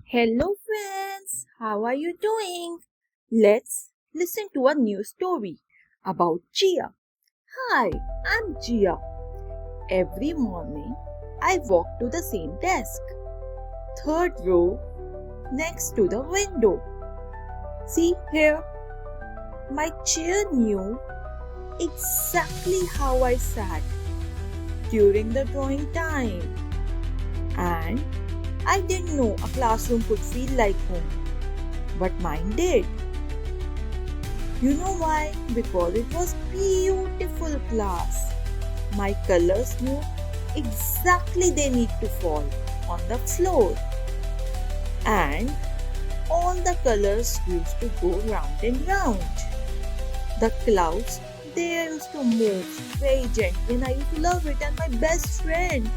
Hello, friends. How are you doing? Let's listen to a new story about Jiya. Hi, I'm Jiya. Every morning, I walk to the same desk, third row, next to the window. See here, my chair knew exactly how I sat during the drawing time, and I didn't know a classroom could feel like home, but mine did. You know why? Because it was beautiful class. My colors knew exactly they need to fall on the floor. And all the colors used to go round and round. The clouds, they used to move very gently and I used to love it. And my best friend,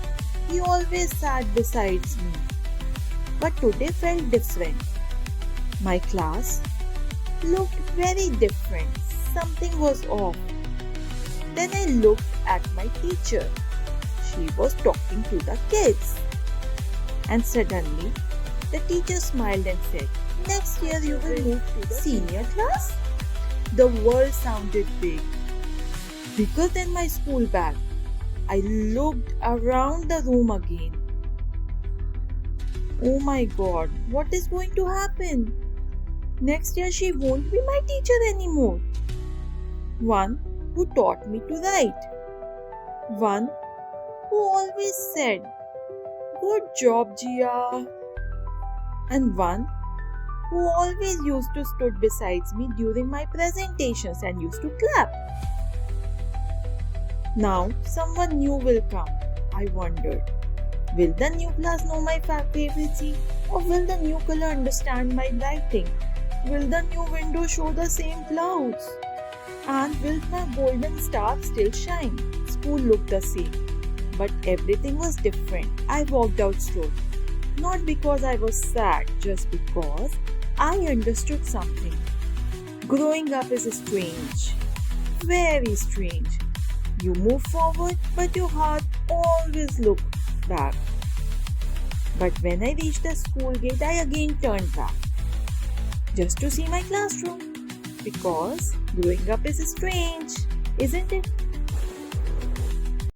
he always sat beside me. But today felt different. My class looked very different. Something was off. Then I looked at my teacher. She was talking to the kids. And suddenly, the teacher smiled and said, "Next year you will move to the senior class." The world sounded big, bigger than my school bag. I looked around the room again. Oh my God, what is going to happen? Next year she won't be my teacher anymore. One who taught me to write. One who always said, "Good job, Jiya." And one who always used to stood beside me during my presentations and used to clap. Now someone new will come. I wondered, will the new class know my favorite seat? Or will the new color understand my writing? Will the new window show the same clouds? And will my golden star still shine? School looked the same, but everything was different. I walked out slowly, not because I was sad, just because I understood something. Growing up is strange, very strange. You move forward, but your heart always looks back. But when I reached the school gate, I again turned back, just to see my classroom. Because growing up is strange, isn't it?